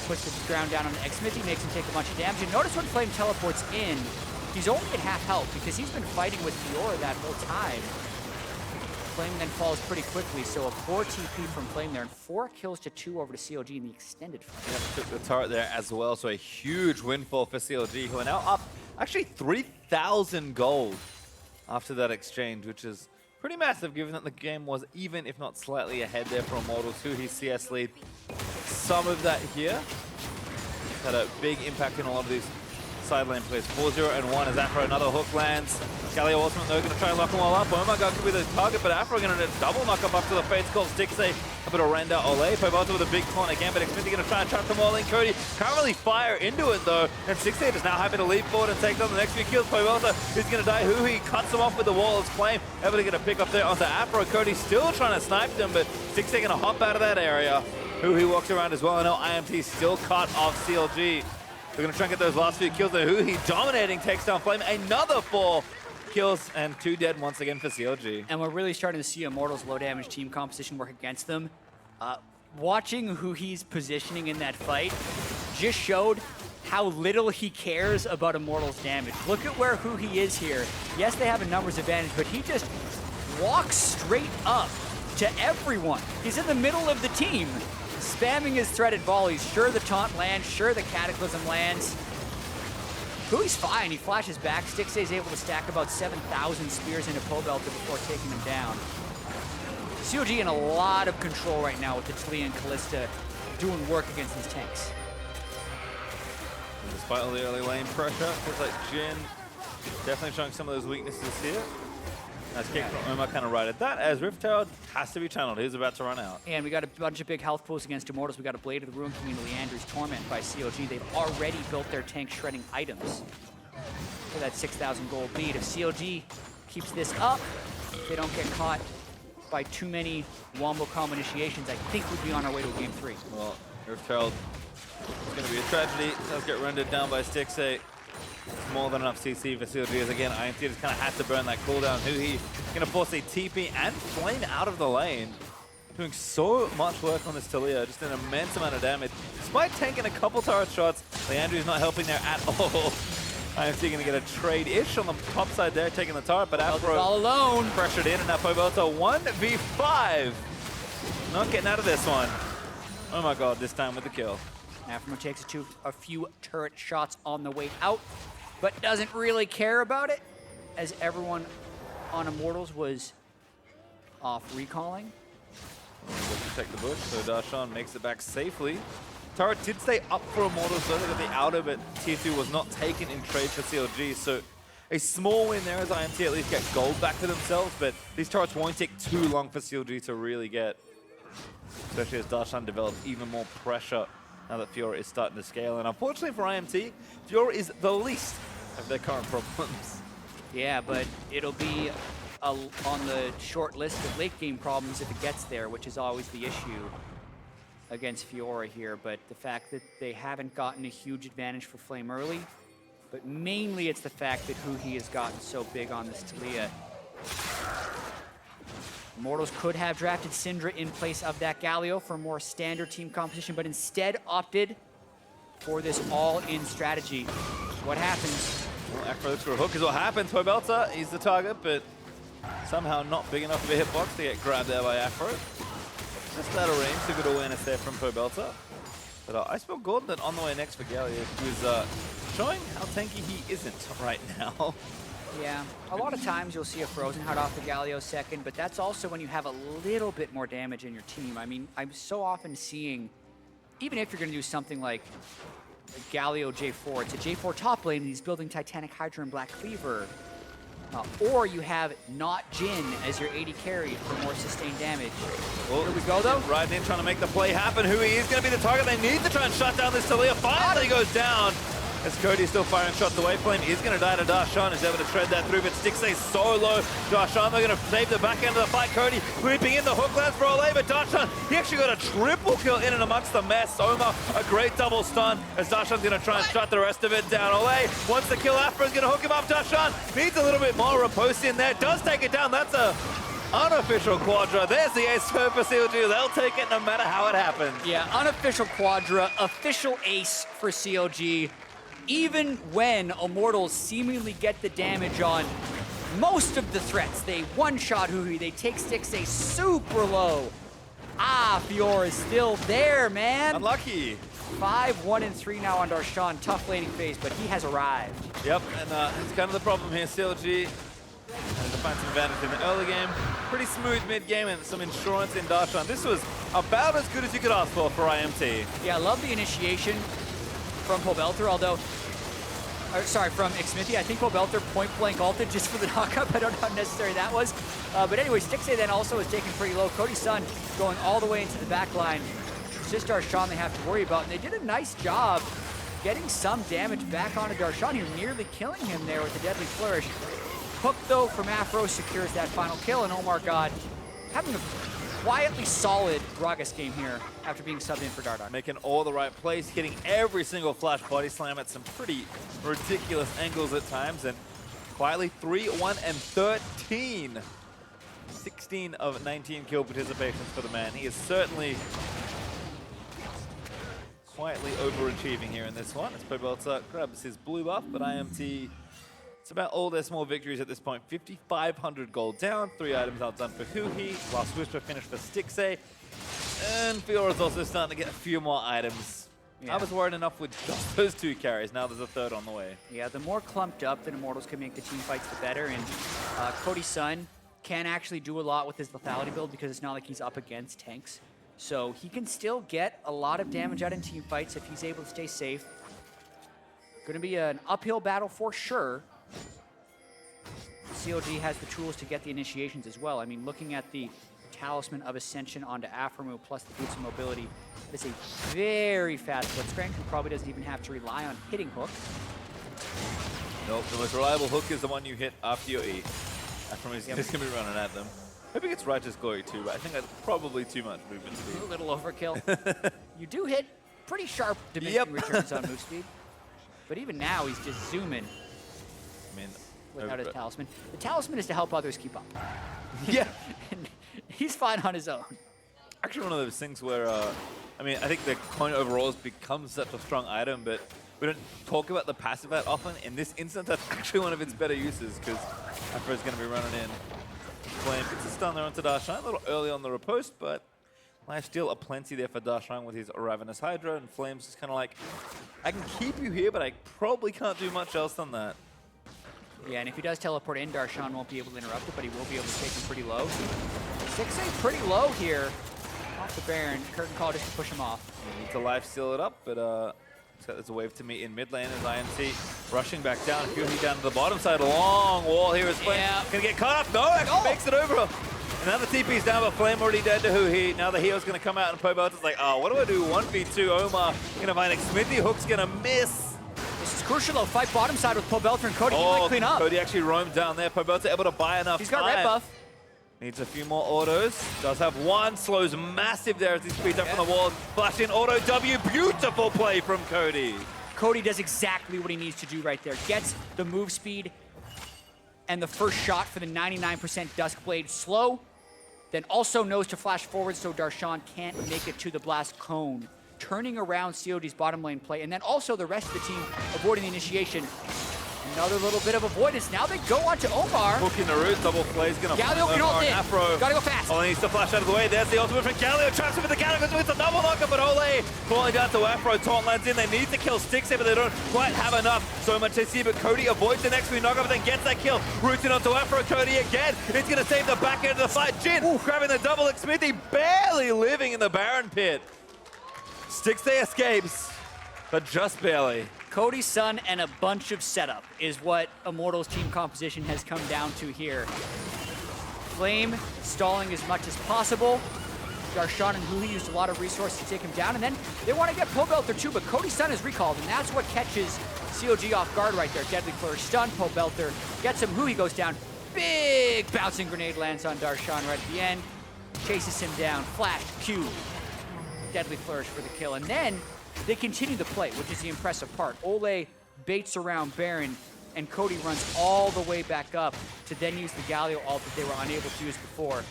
puts the ground down on Xmithie, makes him take a bunch of damage. And notice when Flame teleports in, he's only at half health because he's been fighting with Fiora that whole time. Flame then falls pretty quickly, so a 4 TP from Flame there, and 4 kills to 2 over to CLG in the extended fight. Yep, took the turret there as well, so a huge windfall for CLG, who are now up actually 3,000 gold after that exchange, which is pretty massive given that the game was even, if not slightly ahead there for Immortals. Huhi's CS lead, some of that here had a big impact in a lot of these side lane plays. 4-0 and 1 as aphromoo another hook lands. Galio ultimate though, going to try and lock them all up. OmarGod could be the target, but aphromoo going to double knock up to the face called Stixxay. A bit of render. Olleh, Pobelter with a big taunt again, but Xmithie going to try and trap them all in. Cody can't really fire into it though, and Stixxay is now happy to leap forward and take on the next few kills. Pobelter is going to die. Huhi cuts him off with the wall as Flame able to get a pick up there onto aphromoo. Cody still trying to snipe them, but Stixxay going to hop out of that area. Huhi walks around as well. I know IMT still cut off CLG. They're going to try and get those last few kills there. Huhi dominating, takes down Flame. Another 4 kills and 2 dead once again for CLG. And we're really starting to see Immortals' low damage team composition work against them. Watching Huhi's positioning in that fight just showed how little he cares about Immortals' damage. Look at where Huhi is here. Yes, they have a numbers advantage, but he just walks straight up to everyone. He's in the middle of the team, spamming his threaded volleys. Sure, the taunt lands. Sure, the Cataclysm lands. Huhi's fine. He flashes back. Stixxay's able to stack about 7,000 spears into Pobelter before taking him down. CLG in a lot of control right now with the Taliyah and Kalista doing work against these tanks. And despite all the early lane pressure, feels like Jhin definitely showing some of those weaknesses here. Nice kick from Omar, kind of right at that, as Rift Tower has to be channeled. He's about to run out. And we got a bunch of big health pools against Immortals. We got a Blade of the Ruin King and Leandry's Torment by CLG. They've already built their tank shredding items for that 6,000 gold lead. If CLG keeps this up, if they don't get caught by too many wombo combo initiations, I think we'd be on our way to a game 3. Well, Rift Tower is going to be a tragedy. Does get rendered down by Stixxay. It's more than enough CC for CLG as again IMT just kind of had to burn that cooldown. Huhi going to force a TP and Flame out of the lane. Doing so much work on this Taliyah, just an immense amount of damage. Despite tanking a couple turret shots, Leandry's not helping there at all. IMT going to get a trade-ish on the top side there, taking the turret, but aphromoo all alone. Pressured in, and now Pobelter 1v5. Not getting out of this one. OmarGod this time with the kill. aphromoo takes a few turret shots on the way out, but doesn't really care about it, as everyone on Immortals was off recalling. Protect the bush, so Darshan makes it back safely. Turret did stay up for Immortals, though they got the outer, but Tier 2 was not taken in trade for CLG, so A small win there as IMT at least get gold back to themselves, but these turrets won't take too long for CLG to really get, especially as Darshan develops even more pressure now that Fiora is starting to scale. And unfortunately for IMT, Fiora is the least of their current problems. Yeah, but it'll be on the short list of late game problems if it gets there, which is always the issue against Fiora here. But the fact that they haven't gotten a huge advantage for Flame early, but mainly it's the fact that Huhi has gotten so big on this Taliyah. Immortals could have drafted Syndra in place of that Galio for more standard team composition, but instead opted for this all-in strategy. What happens? Well, Aphro looks for a hook is what happens. Pobelter, he's the target, but somehow not big enough of a hitbox to get grabbed there by Aphro. Just out of range, so good awareness there from Pobelter. But I spelled Gordon on the way next for Galio, who's showing how tanky he isn't right now. Yeah, a lot of times you'll see a Frozen Heart off the Galio second, but that's also when you have a little bit more damage in your team. I mean, I'm so often seeing, even if you're going to do something like Galio J4, it's a J4 top lane and he's building Titanic Hydra and Black Cleaver. Or you have not Jhin as your AD carry for more sustained damage. Well, here we go though. Right in trying to make the play happen. Huhi is going to be the target. They need to try and shut down this Taliyah. Finally goes down. As Cody still firing shots away. Flame is going to die to Darshan. Is able to tread that through, but Stixxay so low. Darshan, they're going to save the back end of the fight. Cody looping in the hook lands for Olleh, but Darshan, he actually got a triple kill in and amongst the mess. Omar, a great double stun as Darshan's going to try and shut the rest of it down. Olleh wants to kill Aphro's going to hook him up. Darshan needs a little bit more riposte in there. Does take it down. That's a unofficial Quadra. There's the ace for CLG. They'll take it no matter how it happens. Yeah, unofficial Quadra, official ace for CLG. Even when Immortals seemingly get the damage on most of the threats, they one-shot Huhi, they take Stixxay super low. Fiora is still there, man. Unlucky. 5-1-3 now on Darshan, tough laning phase, but he has arrived. Yep, and it's kind of the problem here. CLG has to find some advantage in the early game. Pretty smooth mid-game and some insurance in Darshan. This was about as good as you could ask for IMT. Yeah, I love the initiation from Pobelter, although, from Xmithie. I think Pobelter point-blank ulted just for the knock-up. I don't know how necessary that was. But anyway, Stixxay then also is taken pretty low. Cody Sun going all the way into the back line. It's just Darshan they have to worry about. And they did a nice job getting some damage back onto Darshan here, nearly killing him there with the deadly flourish. Hook, though, from Aphro secures that final kill, and OmarGod having a quietly solid Gragas game here after being subbed in for Dardan. Making all the right plays, hitting every single flash body slam at some pretty ridiculous angles at times, and quietly 3-1-13. 16 of 19 kill participations for the man. He is certainly quietly overachieving here in this one. As Pobelter grabs his blue buff, but IMT, it's about all their small victories at this point. 5,500 gold down, 3 items outdone for Huhi, last whisper finish for Stixxay, and Fiora's also starting to get a few more items. Yeah. I was worried enough with just those 2 carries, now there's a third on the way. Yeah, the more clumped up that Immortals can make the team fights, the better, and Cody Sun can actually do a lot with his lethality build because it's not like he's up against tanks. So he can still get a lot of damage out in team fights if he's able to stay safe. Going to be an uphill battle for sure. CLG has the tools to get the initiations as well. I mean, looking at the Talisman of Ascension onto aphromoo plus the boots of mobility, it's a very fast Blitzcrank who probably doesn't even have to rely on hitting hook. Nope, the most reliable hook is the one you hit after your E. Aphromoo is just going to be running at them. Hoping it's Righteous Glory too, but I think that's probably too much movement speed. A little overkill. You do hit pretty sharp diminishing returns on move speed. But even now, he's just zooming. I mean, without his talisman. The talisman is to help others keep up. Yeah. And he's fine on his own. Actually, one of those things where, I mean, I think the coin overall has become such a strong item, but we don't talk about the passive that often. In this instance, that's actually one of its better uses, because Aphro's going to be running in. Flame gets a stun there onto Darshan, a little early on the riposte, but life steal aplenty there for Darshan with his Ravenous Hydra, and Flame's just kind of like, I can keep you here, but I probably can't do much else than that. Yeah, and if he does teleport in, Darshan won't be able to interrupt it, but he will be able to take him pretty low. Stixxay pretty low here. Off the Baron. Curtain call just to push him off. He needs to life steal it up, but there's a wave to meet in mid lane as IMT Rushing back down, Huhi down to the bottom side. A long wall here is Flame. Yeah. Gonna get caught up. No, actually makes it over. Another TP's down, but Flame already dead to Huhi. Now the hero's gonna come out and Pobelter's like, oh, what do I do? 1v2. Omar gonna find Xmithie. Hook's gonna miss. This is crucial though. Fight bottom side with Pobelter and Cody. He might clean up. Cody actually roamed down there. Pobelter able to buy enough He's got time. red buff. Needs a few more autos. Does have one. Slows massive there as he speeds up from the wall. Flash in auto W. Beautiful play from Cody. Cody does exactly what he needs to do right there. Gets the move speed and the first shot for the 99% Duskblade slow. Then also knows to flash forward so Darshan can't make it to the blast cone. Turning around CLG's bottom lane play. And then also the rest of the team avoiding the initiation. Another little bit of avoidance. Now they go on to Omar. Hook in the root, double play's gonna Galio can ult in. Afro. Gotta go fast. Olleh needs to flash out of the way. There's the ultimate from Galio. Traps him with the Galio. It's a double knocker, but Olleh falling down to Afro. Taunt lands in. They need to kill Stixxay, but they don't quite have enough. So much to see, but Cody avoids the next move knocker, but then gets that kill. Rooting onto Afro. Cody again. It's gonna save the back end of the fight. Jhin grabbing the double. Xmithie barely living in the Baron pit. Stixxay escapes, but just barely. Cody Sun and a bunch of setup is what Immortals team composition has come down to here. Flame stalling as much as possible. Darshan and Huhi used a lot of resources to take him down, and then they want to get Pobelter too, but Cody Sun is recalled, and that's what catches CLG off guard right there. Deadly Flourish stun, Pobelter gets him, Huhi goes down. Big bouncing grenade lands on Darshan right at the end. Chases him down, flash, Q. Deadly Flourish for the kill, and then they continue to play, which is the impressive part. Olleh baits around Baron, and Cody runs all the way back up to then use the Galio ult that they were unable to use before.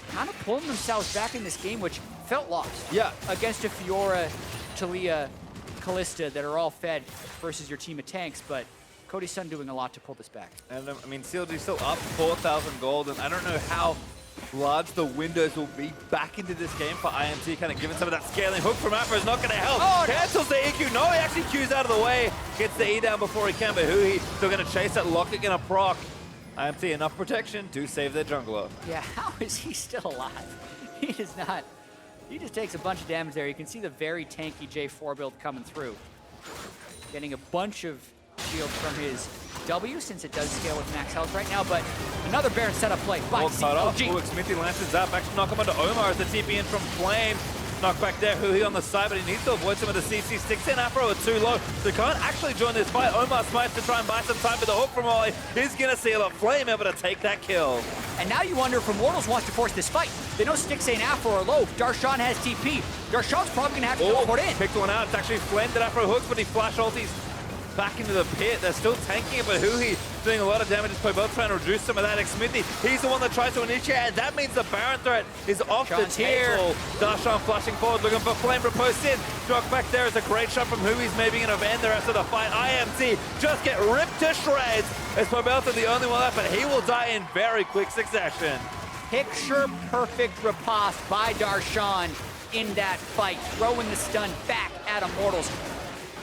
Kind of pulling themselves back in this game, which felt lost. Yeah. Against a Fiora, Taliyah, Kalista that are all fed versus your team of tanks, but Cody Sun doing a lot to pull this back. And I mean, CLG still up 4,000 gold, and I don't know how large the windows will be back into this game for IMT, kind of giving some of that scaling. Hook from Afro is not going to help. Oh, no. Cancels the EQ. No, he actually Q's out of the way. Gets the E down before he can, but Huhi still going to chase that. Lock going to proc. IMT enough protection to save their jungler. Yeah, how is he still alive? He does not. He just takes a bunch of damage there. You can see the very tanky J4 build coming through. Getting a bunch of shield from his W, since it does scale with max health right now, but another Baron setup play by CLG. Xmithie lances up, actually knock him onto Omar as the TP in from Flame. Knock back there, Huhi on the side, but he needs to avoid some of the CC. Stixxay and Afro are too low, so can't actually join this fight. Omar smites to try and buy some time, but the hook from Olleh is going to seal up. Flame able to take that kill. And now you wonder if Immortals wants to force this fight. They know Stixxay and Afro are low. Darshan has TP. Darshan's probably going to have to teleport in. Picked one out. It's actually Flame that Afro hooks, but he flash ulties back into the pit. They're still tanking it, but Huhi doing a lot of damage as Pobelter trying to reduce some of that. Xmithie, he's the one that tries to initiate, and that means the Baron threat is off the table. Darshan flashing forward, looking for Flame to post in. Knock back there is a great shot from Huhi's, maybe going to end the rest of the fight. IMT just get ripped to shreds as Pobelter the only one left, but he will die in very quick succession. Picture perfect riposte by Darshan in that fight, throwing the stun back at Immortals.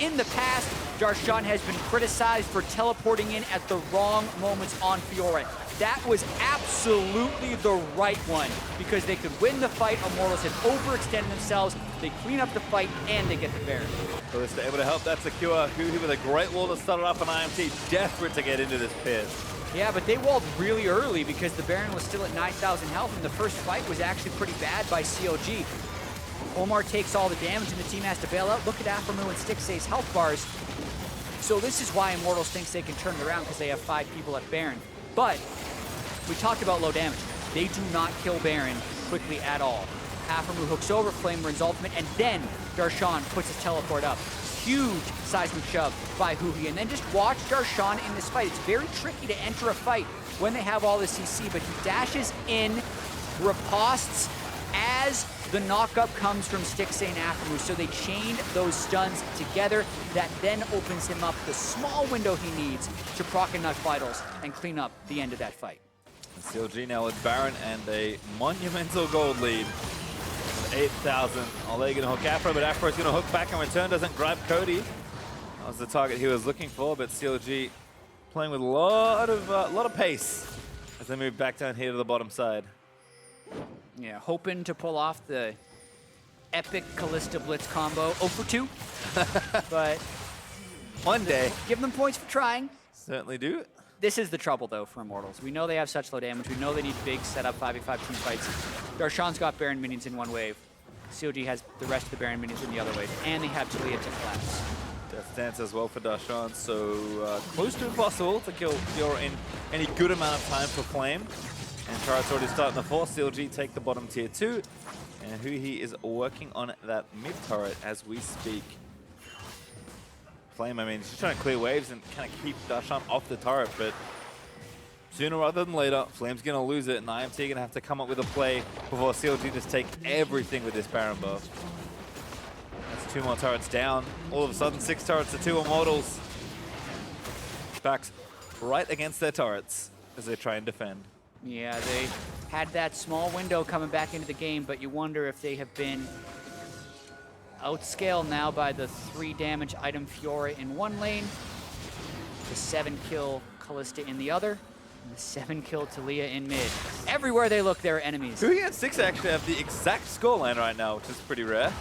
In the past, Darshan has been criticized for teleporting in at the wrong moments on Fiora. That was absolutely the right one, because they could win the fight. Immortals had overextended themselves. They clean up the fight, and they get the Baron. Kalista able to help that secure. Huhi with a great wall to start it off, and IMT desperate to get into this pit. Yeah, but they walled really early because the Baron was still at 9,000 health, and the first fight was actually pretty bad by CLG. Omar takes all the damage, and the team has to bail out. Look at aphromoo and Stixxay's health bars. So this is why Immortals thinks they can turn it around, because they have 5 people at Baron. But we talked about low damage. They do not kill Baron quickly at all. aphromoo hooks over, Flame runs ultimate, and then Darshan puts his teleport up. Huge seismic shove by Huhi, and then just watch Darshan in this fight. It's very tricky to enter a fight when they have all the CC, but he dashes in, ripostes as the knockup comes from Stixxay and aphromoo, so they chained those stuns together. That then opens him up the small window he needs to proc enough vitals and clean up the end of that fight. CLG now with Baron and a monumental gold lead. 8,000. Olleh gonna hook Afro, but Afro's gonna hook back in return, doesn't grab Cody. That was the target he was looking for, but CLG playing with a lot of pace as they move back down here to the bottom side. Yeah, hoping to pull off the epic Kalista Blitz combo. 0 for 2. But One day. Give them points for trying. Certainly do. This is the trouble, though, for Immortals. We know they have such low damage. We know they need big setup 5v5 team fights. Darshan's got Baron minions in one wave. CLG has the rest of the Baron minions in the other wave. And they have Taliyah to collapse. Death Dance as well for Darshan, so close to impossible to kill Fiora in any good amount of time for Flame. And turret's already starting to fall. CLG take the bottom tier 2. And Huhi is working on that mid turret as we speak. Flame, I mean, she's trying to clear waves and kind of keep Darshan off the turret, but sooner rather than later, Flame's going to lose it, and IMT going to have to come up with a play before CLG just take everything with this Baron buff. That's 2 more turrets down. All of a sudden, 6 turrets to 2 Immortals. Backs right against their turrets as they try and defend. Yeah, they had that small window coming back into the game, but you wonder if they have been outscaled now by the 3 damage item Fiora in one lane, the 7-kill Kalista in the other, and the 7-kill Taliyah in mid. Everywhere they look, there are enemies. Huhi and Stixxay actually have the exact scoreline right now, which is pretty rare.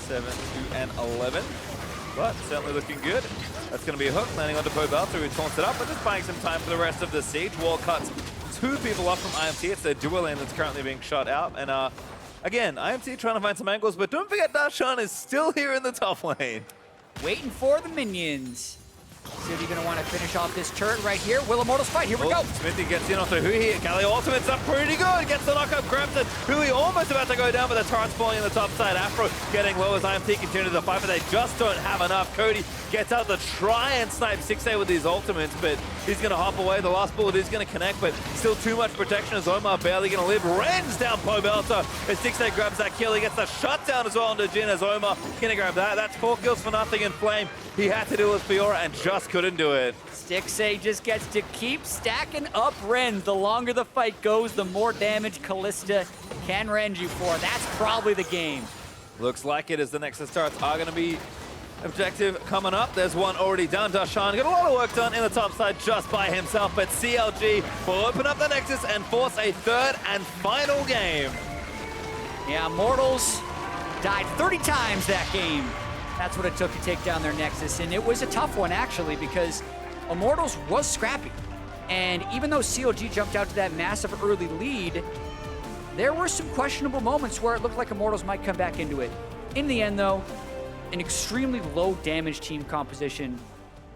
7, 2, and 11. But certainly looking good. That's going to be a hook, landing onto Pobelter, who taunts it up, but just buying some time for the rest of the siege. Wall cuts 2 people off from IMT. It's their dual lane that's currently being shot out. And again, IMT trying to find some angles, but don't forget Darshan is still here in the top lane. Waiting for the minions. CLG gonna want to finish off this turret right here. Will Immortals fight? Here we go. Xmithie gets in onto Huhi. Galio ultimate's up pretty good. Gets the knockup, grabs it. Huhi almost about to go down, but the turret's falling in the top side. Afro getting low as IMT continue the fight, but they just don't have enough. Cody gets out to try and snipe Stixxay with these ultimates, but he's gonna hop away. The last bullet is gonna connect, but still too much protection as Omar barely gonna live. Rends down Pobelter as Stixxay grabs that kill. He gets the shutdown as well onto Jhin as Omar gonna grab that. That's 4 kills for nothing in Flame. He had to do with Fiora and just couldn't do it. Stixxay just gets to keep stacking up Rens. The longer the fight goes, the more damage Kalista can rend you for. That's probably the game. Looks like it as the Nexus turrets are going to be objective coming up. There's one already done. Darshan got a lot of work done in the top side just by himself, but CLG will open up the Nexus and force a 3rd and final game. Yeah, Immortals died 30 times that game. That's what it took to take down their Nexus, and it was a tough one, actually, because Immortals was scrappy. And even though CLG jumped out to that massive early lead, there were some questionable moments where it looked like Immortals might come back into it. In the end, though, an extremely low damage team composition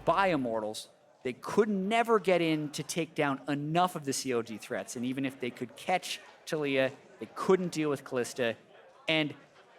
by Immortals. They could never get in to take down enough of the CLG threats, and even if they could catch Taliyah, they couldn't deal with Kalista. And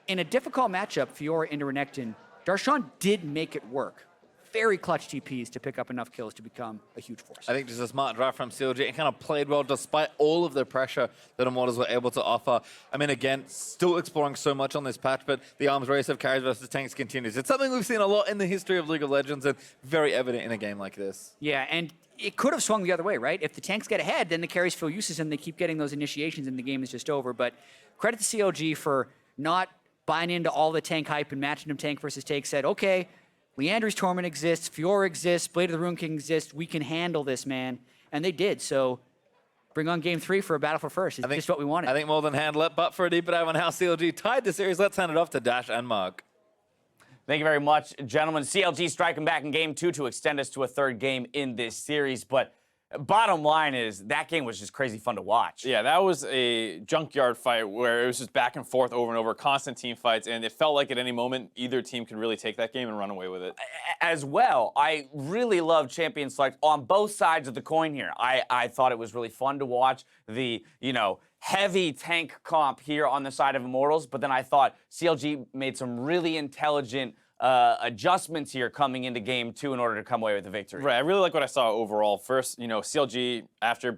in a difficult matchup, Fiora into Renekton, Darshan did make it work. Very clutch TPs to pick up enough kills to become a huge force. I think just a smart drive from CLG and kind of played well despite all of the pressure that Immortals were able to offer. I mean, again, still exploring so much on this patch, but the arms race of carries versus tanks continues. It's something we've seen a lot in the history of League of Legends and very evident in a game like this. Yeah, and it could have swung the other way, right? If the tanks get ahead, then the carries feel useless and they keep getting those initiations and the game is just over. But credit to CLG for not buying into all the tank hype and matching them tank versus tank. Said, okay, Leandry's Torment exists, Fiora exists, Blade of the Rune King exists, we can handle this, man. And they did, so bring on game 3 for a battle for first. It's just what we wanted. I think more than handle it, but for a deeper dive on how CLG tied the series, let's hand it off to Dash and Mark. Thank you very much, gentlemen. CLG striking back in game 2 to extend us to a 3rd game in this series, but bottom line is that game was just crazy fun to watch. Yeah, that was a junkyard fight where it was just back and forth over and over, constant team fights, and it felt like at any moment either team could really take that game and run away with it. As well, I really love champion select on both sides of the coin here. I thought it was really fun to watch the, heavy tank comp here on the side of Immortals, but then I thought CLG made some really intelligent adjustments here coming into game 2 in order to come away with the victory. Right, I really like what I saw overall. First, CLG, after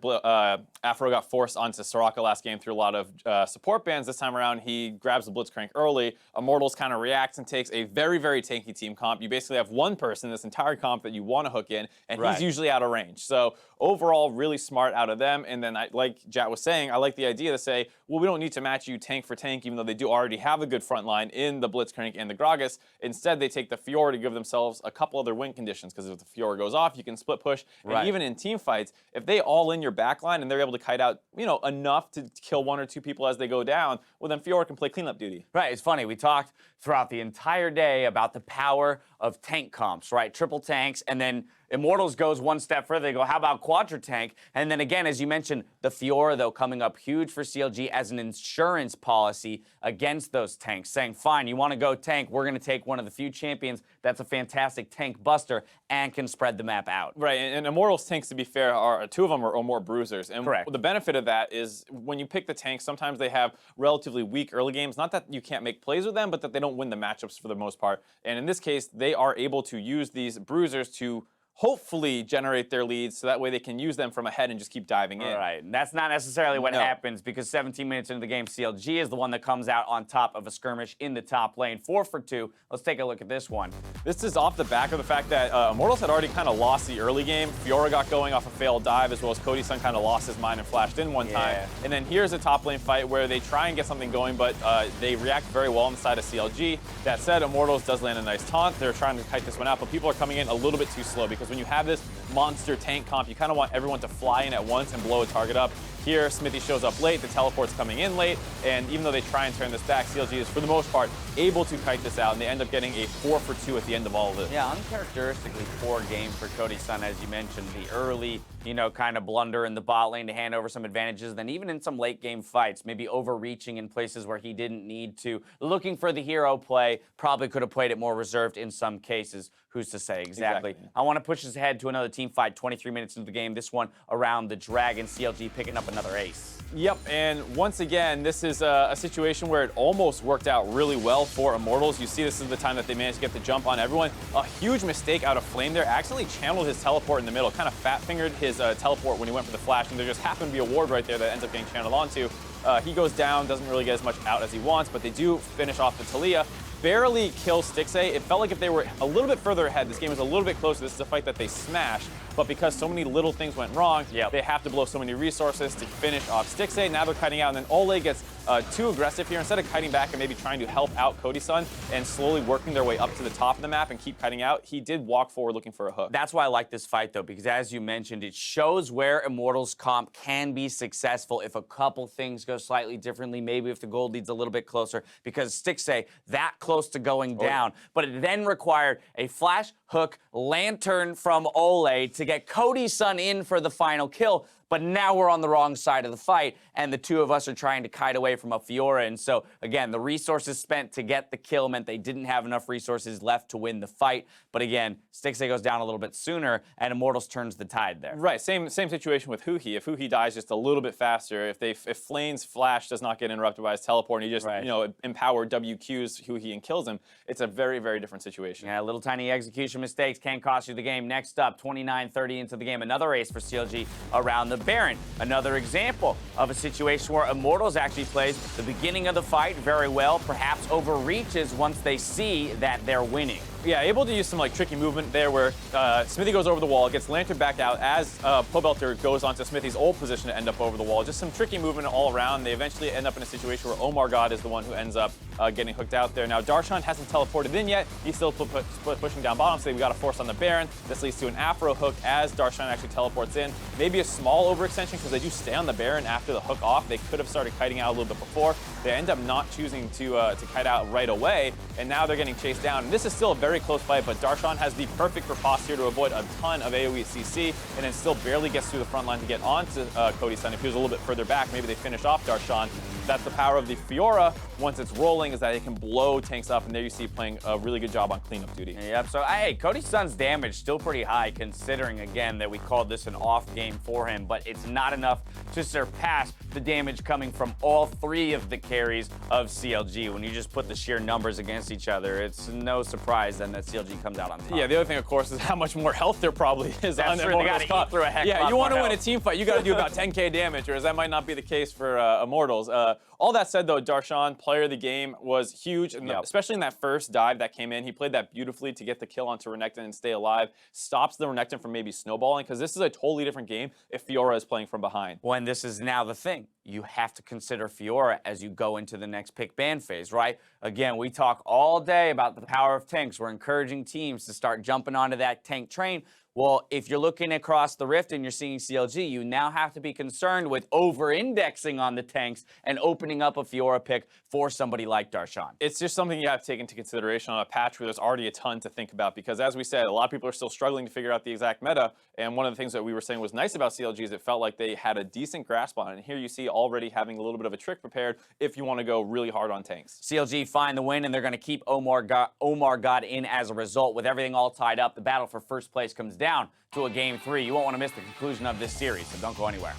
Afro got forced onto Soraka last game through a lot of support bans, this time around he grabs the Blitzcrank early. Immortals kind of reacts and takes a very, very tanky team comp. You basically have one person in this entire comp that you want to hook in, and he's usually out of range. So overall, really smart out of them. And then, like Jat was saying, I like the idea to say, well, we don't need to match you tank for tank, even though they do already have a good front line in the Blitzcrank and the Gragas. Instead, they take the Fiora to give themselves a couple other win conditions, because if the Fiora goes off, you can split push. And even in team fights, if they all in your backline and they're able to kite out, enough to kill 1 or 2 people as they go down, well, then Fiora can play cleanup duty. Right, it's funny. We talked throughout the entire day about the power of tank comps, right? Triple tanks, and then Immortals goes one step further. They go, how about quadra tank? And then again, as you mentioned, the Fiora, though, coming up huge for CLG as an insurance policy against those tanks, saying, fine, you want to go tank, we're going to take one of the few champions that's a fantastic tank buster and can spread the map out. Right, and Immortals tanks, to be fair, are two of them are more bruisers. And Correct. the benefit of that is when you pick the tanks, sometimes they have relatively weak early games. Not that you can't make plays with them, but that they don't win the matchups for the most part. And in this case, they are able to use these bruisers to hopefully generate their leads so that way they can use them from ahead and just keep diving in. All right, and that's not necessarily what No. happens because 17 minutes into the game, CLG is the one that comes out on top of a skirmish in the top lane. 4 for 2. Let's take a look at this one. This is off the back of the fact that Immortals had already kind of lost the early game. Fiora got going off a failed dive, as well as Cody Sun kind of lost his mind and flashed in one time. And then here's a top lane fight where they try and get something going, but they react very well on the side of CLG. That said, Immortals does land a nice taunt. They're trying to kite this one out, but people are coming in a little bit too slow because when you have this monster tank comp, you kind of want everyone to fly in at once and blow a target up. Here, Xmithie shows up late, the teleport's coming in late, and even though they try and turn this back, CLG is, for the most part, able to kite this out, and they end up getting a 4 for 2 at the end of all of this. Yeah, uncharacteristically poor game for Cody Sun, as you mentioned. The early, kind of blunder in the bot lane to hand over some advantages, then even in some late game fights, maybe overreaching in places where he didn't need to. Looking for the hero play, probably could have played it more reserved in some cases. Who's to say? Exactly. I want to push us ahead to another team fight, 23 minutes into the game. This one around the Dragon, CLG picking up another ace. Yep, and once again, this is a situation where it almost worked out really well for Immortals. You see this is the time that they managed to get the jump on everyone. A huge mistake out of Flame there. Accidentally channeled his teleport in the middle, kind of fat-fingered his teleport when he went for the flash, and there just happened to be a ward right there that ends up getting channeled onto. He goes down, doesn't really get as much out as he wants, but they do finish off the Taliyah. Barely kill Stixxay. It felt like if they were a little bit further ahead, this game was a little bit closer. This is a fight that they smashed, but because so many little things went wrong, they have to blow so many resources to finish off Stixxay. Now they're kiting out, and then Olleh gets too aggressive here. Instead of kiting back and maybe trying to help out Cody Sun and slowly working their way up to the top of the map and keep kiting out, he did walk forward looking for a hook. That's why I like this fight, though, because as you mentioned, it shows where Immortals comp can be successful if a couple things go slightly differently, maybe if the gold lead's a little bit closer, because Stixxay that close to going down. But it then required a flash, hook, lantern from Olleh to get Cody Sun in for the final kill. But now we're on the wrong side of the fight, and the two of us are trying to kite away from a Fiora. And so, again, the resources spent to get the kill meant they didn't have enough resources left to win the fight. But again, Stixxay goes down a little bit sooner, and Immortals turns the tide there. Right, same situation with Huhi. If Huhi dies just a little bit faster, if Flame's flash does not get interrupted by his teleport, and he just empower WQs Huhi and kills him, it's a very, very different situation. Yeah, little tiny execution mistakes can cost you the game. Next up, 29-30 into the game, another ace for CLG around the Baron. Another example of a situation where Immortals actually plays the beginning of the fight very well, perhaps overreaches once they see that they're winning. Yeah, able to use some tricky movement there where Xmithie goes over the wall, gets lantern back out as Pobelter goes onto Smithie's old position to end up over the wall. Just some tricky movement all around. They eventually end up in a situation where OmarGod is the one who ends up getting hooked out there. Now, Darshan hasn't teleported in yet. He's still pushing down bottom, so we got a force on the Baron. This leads to an Afro hook as Darshan actually teleports in. Maybe a small overextension because they do stay on the Baron after the hook off. They could have started kiting out a little bit before. They end up not choosing to kite out right away, and now they're getting chased down. And this is still a very close fight, but Darshan has the perfect riposte here to avoid a ton of AoE CC, and then still barely gets through the front line to get onto Cody Sun. If he was a little bit further back, maybe they finish off Darshan. That's the power of the Fiora once it's rolling, is that it can blow tanks up, and there you see playing a really good job on cleanup duty. Yep, so hey, Cody Sun's damage still pretty high considering, again, that we called this an off game for him, but it's not enough to surpass the damage coming from all three of the carries of CLG. When you just put the sheer numbers against each other, it's no surprise then that CLG comes out on top. Yeah, the other thing, of course, is how much more health there probably is on true. They gotta eat through a heck Yeah, lot you want to more win a health. team fight, you got to do about 10k damage, whereas that might not be the case for Immortals. All that said, though, Darshan, player of the game, was huge, and especially in that first dive that came in. He played that beautifully to get the kill onto Renekton and stay alive. Stops the Renekton from maybe snowballing, because this is a totally different game if Fiora is playing from behind. When this is now the thing, you have to consider Fiora as you go into the next pick ban phase, right? Again, we talk all day about the power of tanks. We're encouraging teams to start jumping onto that tank train. Well, if you're looking across the rift and you're seeing CLG, you now have to be concerned with over-indexing on the tanks and opening up a Fiora pick for somebody like Darshan. It's just something you have to take into consideration on a patch where there's already a ton to think about, because as we said, a lot of people are still struggling to figure out the exact meta, and one of the things that we were saying was nice about CLG is it felt like they had a decent grasp on it, and here you see already having a little bit of a trick prepared if you want to go really hard on tanks. CLG find the win, and they're going to keep OmarGod in as a result. With everything all tied up, the battle for first place comes down to a Game 3. You won't want to miss the conclusion of this series, so don't go anywhere.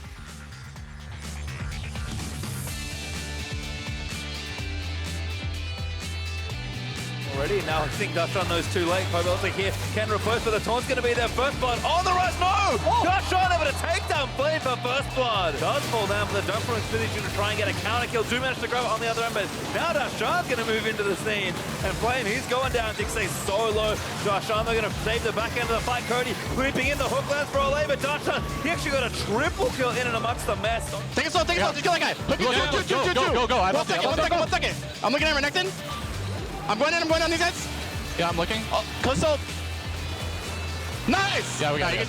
Already, now I think Darshan knows too late. Pobelter here can reverse, but the taunt's going to be their first blood. On the rise, no! Darshan able to take down Flame for first blood. Does fall down for the jump from Xmithie to try and get a counter kill. Do manage to grab it on the other end, but now Darshan's going to move into the scene. And Flame, he's going down. Stixxay so low. Darshan, they're going to save the back end of the fight. Cody leaping in the hook lands for Olleh, but Darshan, he actually got a triple kill in and amongst the mess. Take it slow, just kill that guy. Go. One second. I'm looking at Renekton. I'm going on these heads. Yeah, I'm looking. Coastal. Nice! Yeah, we got it.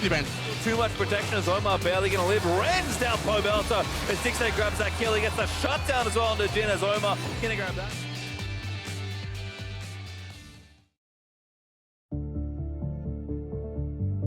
Too much protection as Omar barely going to live. Rends down Pobelter as Stixxay grabs that kill. He gets the shutdown as well onto Jhin as Omar going to grab that.